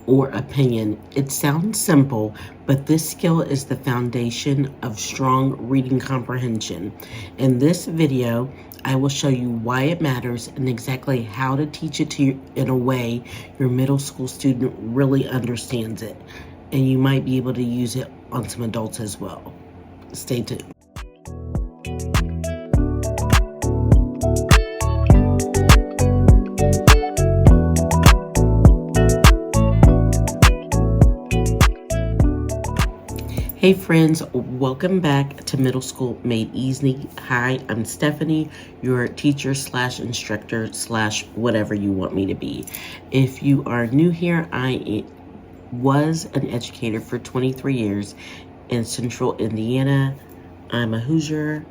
or opinion. It sounds simple, but this skill is the foundation of strong reading comprehension. In this video, I will show you why it matters and exactly how to teach it to you in a way your middle school student really understands it. And you might be able to use it on some adults as well. Stay tuned. Hey friends, welcome back to Middle School Made Easy. Hi, I'm Stephanie, your teacher slash instructor slash whatever you want me to be. If you are new here, I was an educator for 23 years in Central Indiana. I'm a Hoosier.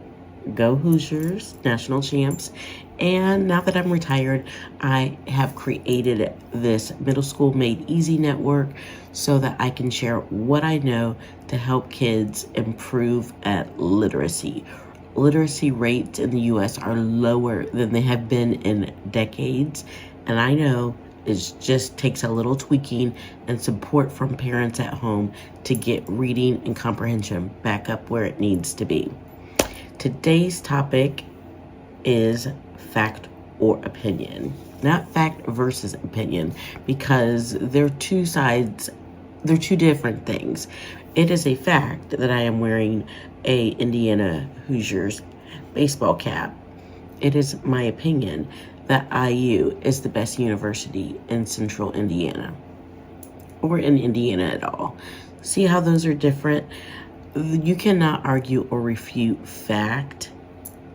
Go Hoosiers, national champs. And now that I'm retired, I have created this Middle School Made Easy network so that I can share what I know to help kids improve at literacy. Literacy rates in the U.S. are lower than they have been in decades, and I know it just takes a little tweaking and support from parents at home to get reading and comprehension back up where it needs to be. Today's topic is fact or opinion. Not fact versus opinion, because they're two sides, they're two different things. It is a fact that I am wearing a Indiana Hoosiers baseball cap. It is my opinion that IU is the best university in Central Indiana, or in Indiana at all. See how those are different? You cannot argue or refute fact,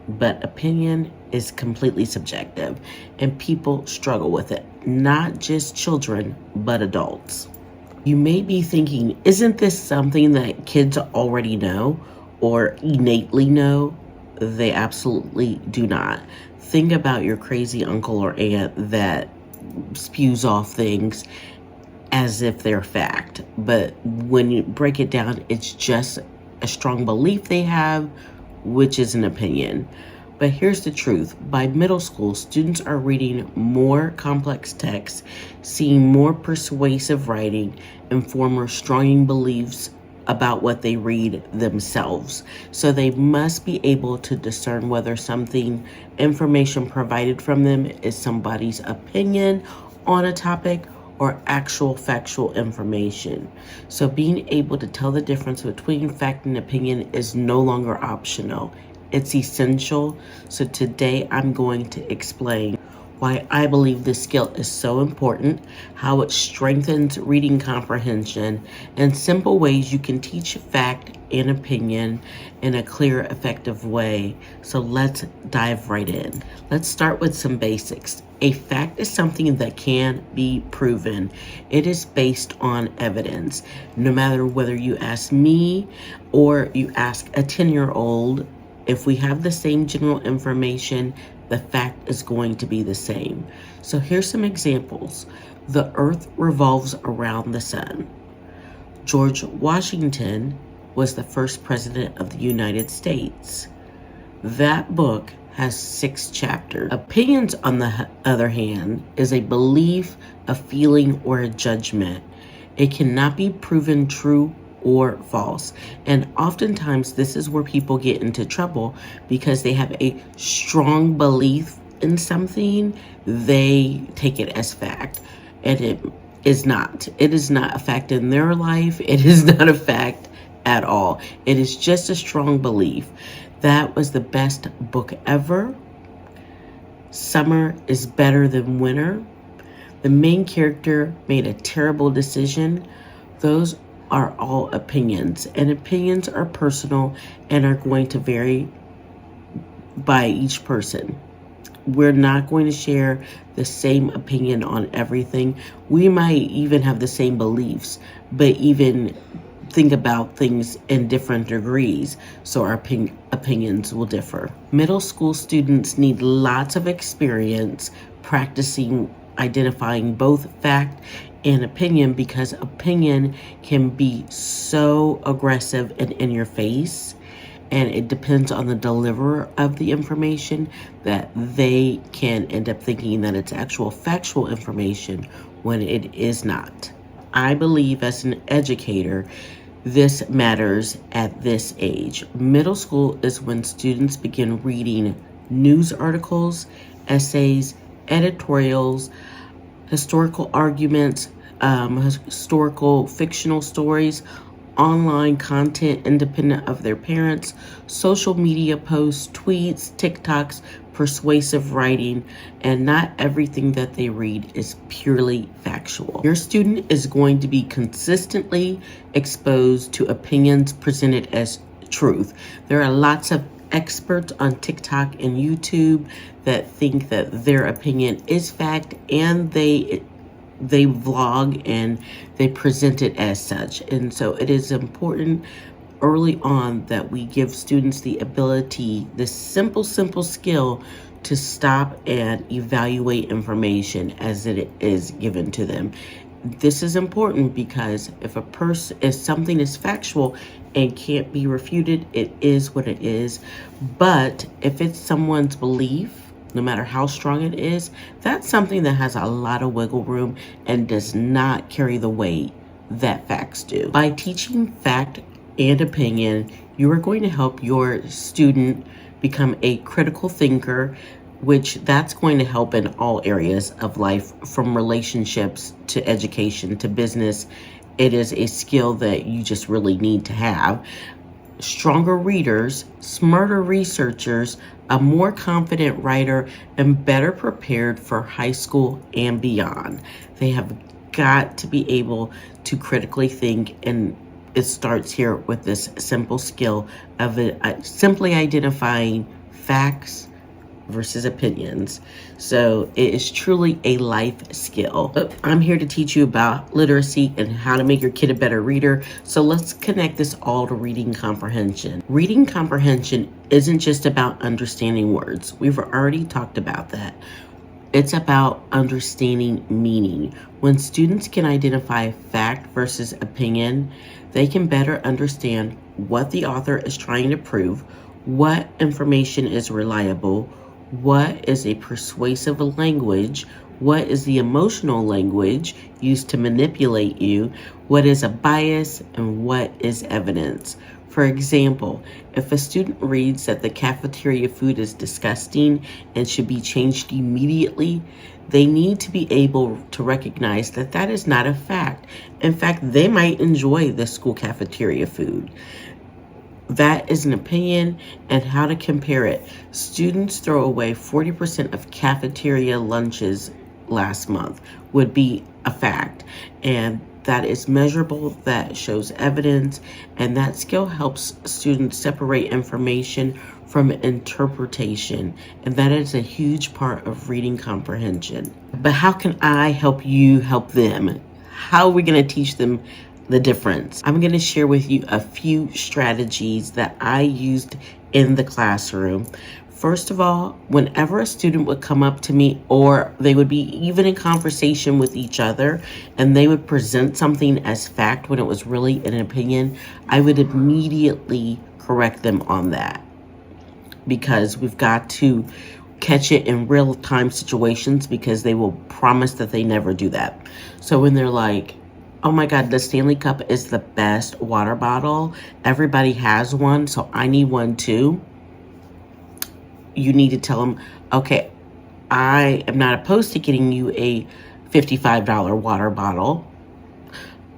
but opinion is completely subjective, and people struggle with it. Not just children, but adults. You may be thinking, isn't this something that kids already know or innately know? They absolutely do not. Think about your crazy uncle or aunt that spews off things as if they're fact. But when you break it down, it's just a strong belief they have, which is an opinion. But here's the truth. By middle school, students are reading more complex texts, seeing more persuasive writing, and form more strong beliefs about what they read themselves. So they must be able to discern whether information provided from them is somebody's opinion on a topic or actual factual information. So being able to tell the difference between fact and opinion is no longer optional. It's essential. So today I'm going to explain why I believe this skill is so important, how it strengthens reading comprehension, and simple ways you can teach fact and opinion in a clear, effective way. So let's dive right in. Let's start with some basics. A fact is something that can be proven. It is based on evidence. No matter whether you ask me or you ask a 10-year-old, if we have the same general information, the fact is going to be the same. So here's some examples. The earth revolves around the sun. George Washington was the first president of the United States. That book has 6 chapters. Opinions, on the other hand, is a belief, a feeling, or a judgment. It cannot be proven true or false. And oftentimes this is where people get into trouble, because they have a strong belief in something, they take it as fact, and it is not. It is not a fact in their life. It is not a fact at all. It is just a strong belief. That was the best book ever. Summer is better than winter. The main character made a terrible decision. Those are all opinions, and opinions are personal and are going to vary by each person. We're not going to share the same opinion on everything. We might even have the same beliefs, but even think about things in different degrees, so our opinions will differ. Middle school students need lots of experience practicing identifying both fact and opinion, because opinion can be so aggressive and in your face, and it depends on the deliverer of the information that they can end up thinking that it's actual factual information when it is not. I believe as an educator, this matters at this age. Middle school is when students begin reading news articles, essays, editorials, historical arguments, historical fictional stories, online content independent of their parents, social media posts, tweets, TikToks, persuasive writing, and not everything that they read is purely factual. Your student is going to be consistently exposed to opinions presented as truth. There are lots of experts on TikTok and YouTube that think that their opinion is fact, and they vlog and they present it as such. And so it is important early on that we give students the ability, this simple skill, to stop and evaluate information as it is given to them. This is important because if something is factual and can't be refuted, it is what it is. But if it's someone's belief, no matter how strong it is, that's something that has a lot of wiggle room and does not carry the weight that facts do. By teaching fact and opinion, you are going to help your student become a critical thinker, which that's going to help in all areas of life, from relationships to education to business. It is a skill that you just really need to have. Stronger readers, smarter researchers, a more confident writer, and better prepared for high school and beyond. They have got to be able to critically think, and it starts here with this simple skill of simply identifying facts versus opinions. So it is truly a life skill. I'm here to teach you about literacy and how to make your kid a better reader. So let's connect this all to reading comprehension. Reading comprehension isn't just about understanding words. We've already talked about that. It's about understanding meaning. When students can identify fact versus opinion, they can better understand what the author is trying to prove, what information is reliable, what is a persuasive language, what is the emotional language used to manipulate you, what is a bias, and what is evidence. For example, if a student reads that the cafeteria food is disgusting and should be changed immediately, they need to be able to recognize that that is not a fact. In fact, they might enjoy the school cafeteria food. That is an opinion, and how to compare it. Students throw away 40% of cafeteria lunches last month would be a fact, and that is measurable, that shows evidence, and that skill helps students separate information from interpretation, and that is a huge part of reading comprehension. But how can I help you help them? How are we going to teach them the difference? I'm going to share with you a few strategies that I used in the classroom. First of all, whenever a student would come up to me, or they would be even in conversation with each other, and they would present something as fact when it was really an opinion, I would immediately correct them on that, because we've got to catch it in real-time situations, because they will promise that they never do that. So when they're like, oh my God, the Stanley Cup is the best water bottle, everybody has one, so I need one too, you need to tell them, okay, I am not opposed to getting you a $55 water bottle,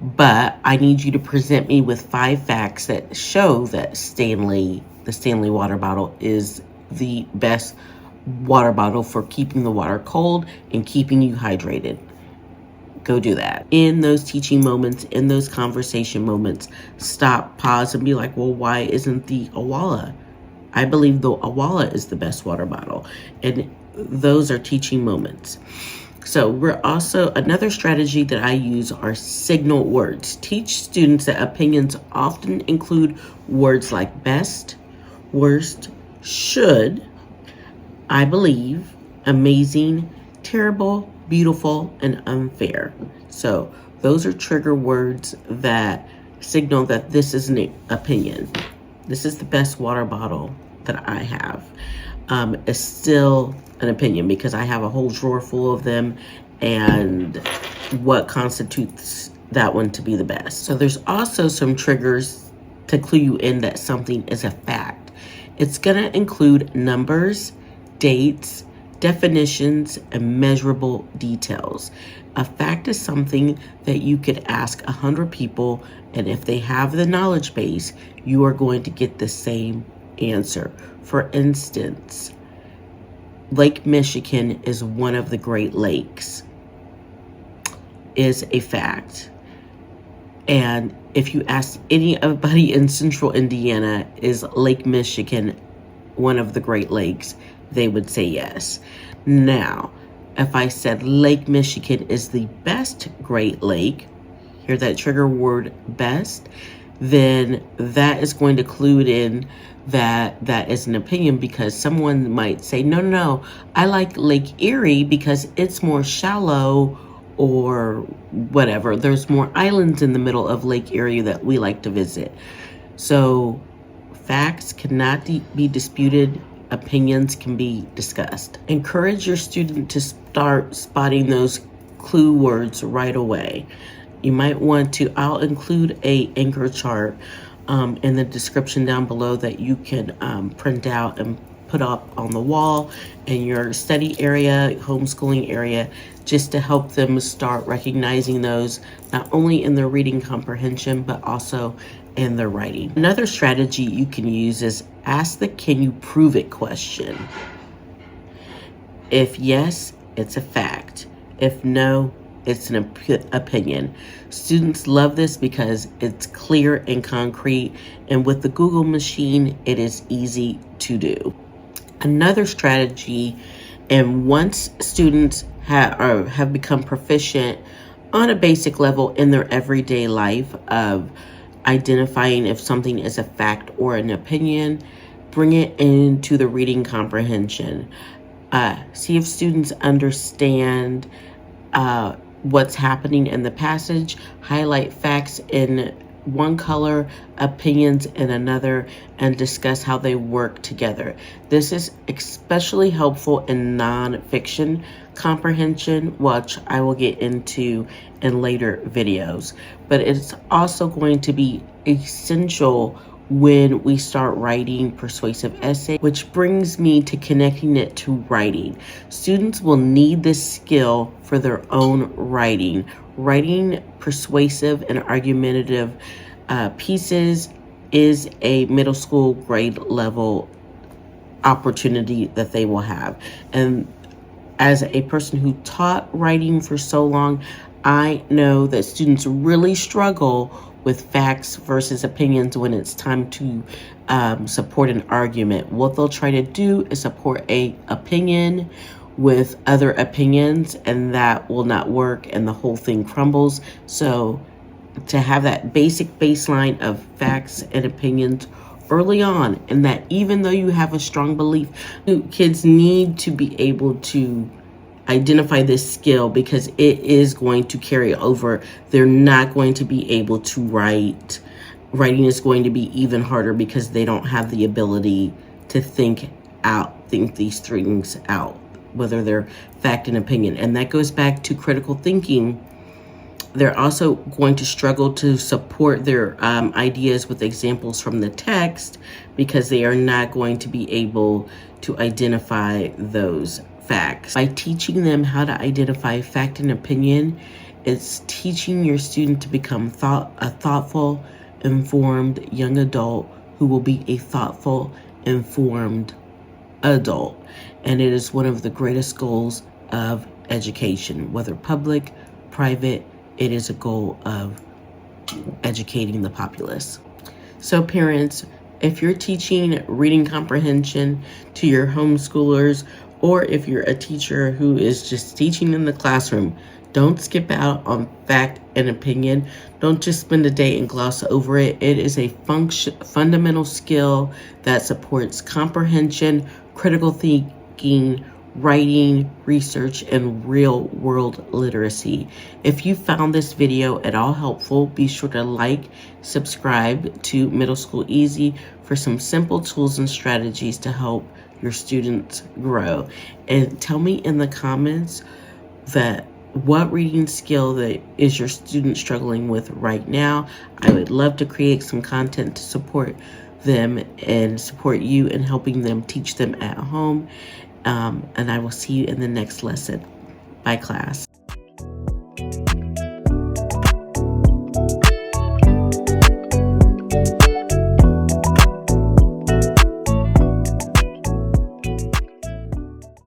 but I need you to present me with 5 facts that show that the Stanley water bottle is the best water bottle for keeping the water cold and keeping you hydrated. Go do that. In those teaching moments, in those conversation moments, stop, pause, and be like, well, why isn't the Awala? I believe the Awala is the best water bottle. And those are teaching moments. So we're also, another strategy that I use are signal words. Teach students that opinions often include words like best, worst, should, I believe, amazing, terrible, beautiful, and unfair. So those are trigger words that signal that this is an opinion. This is the best water bottle that I have. It's still an opinion because I have a whole drawer full of them, and what constitutes that one to be the best. So there's also some triggers to clue you in that something is a fact. It's going to include numbers, dates, definitions, and measurable details. A fact is something that you could ask 100 people, and if they have the knowledge base, you are going to get the same answer. For instance, Lake Michigan is one of the Great Lakes, is a fact. And if you ask anybody in central Indiana, is Lake Michigan one of the Great Lakes, they would say yes. Now, if I said Lake Michigan is the best Great Lake, hear that trigger word best, then that is going to clue it in that that is an opinion, because someone might say, no, I like Lake Erie because it's more shallow, or whatever. There's more islands in the middle of Lake Erie that we like to visit. So facts cannot be disputed. Opinions can be discussed. Encourage your student to start spotting those clue words right away. You might want to, I'll include a anchor chart in the description down below that you can print out and put up on the wall in your study area, homeschooling area, just to help them start recognizing those, not only in their reading comprehension, but also in their writing. Another strategy you can use is ask the "can you prove it" question. If yes, it's a fact. If no, it's an opinion. Students love this because it's clear and concrete, and with the Google machine, it is easy to do. Another strategy, and once students have become proficient on a basic level in their everyday life of identifying if something is a fact or an opinion, bring it into the reading comprehension. See if students understand what's happening in the passage. Highlight facts in one color, opinions in another, and discuss how they work together. This is especially helpful in nonfiction comprehension, which I will get into in later videos. But it's also going to be essential when we start writing persuasive essays, which brings me to connecting it to writing. Students will need this skill for their own writing. Writing persuasive and argumentative pieces is a middle school grade level opportunity that they will have. And as a person who taught writing for so long, I know that students really struggle with facts versus opinions when it's time to support an argument. What they'll try to do is support a opinion with other opinions, and that will not work, and the whole thing crumbles. So to have that basic baseline of facts and opinions early on, and that even though you have a strong belief, kids need to be able to identify this skill, because it is going to carry over. They're not going to be able to write. Writing is going to be even harder because they don't have the ability to think these things out, whether they're fact and opinion. And that goes back to critical thinking. They're also going to struggle to support their ideas with examples from the text, because they are not going to be able to identify those facts. By teaching them how to identify fact and opinion, it's teaching your student to become a thoughtful, informed young adult who will be a thoughtful, informed adult. And it is one of the greatest goals of education, whether public, private. It is a goal of educating the populace. So parents, if you're teaching reading comprehension to your homeschoolers, or if you're a teacher who is just teaching in the classroom, don't skip out on fact and opinion. Don't just spend a day and gloss over it. It is a fundamental skill that supports comprehension, critical thinking, writing, research, and real-world literacy. If you found this video at all helpful, be sure to like, subscribe to Middle School Easy for some simple tools and strategies to help your students grow. And tell me in the comments that what reading skill that is your student struggling with right now. I would love to create some content to support them and support you in helping them teach them at home. And I will see you in the next lesson. Bye, class.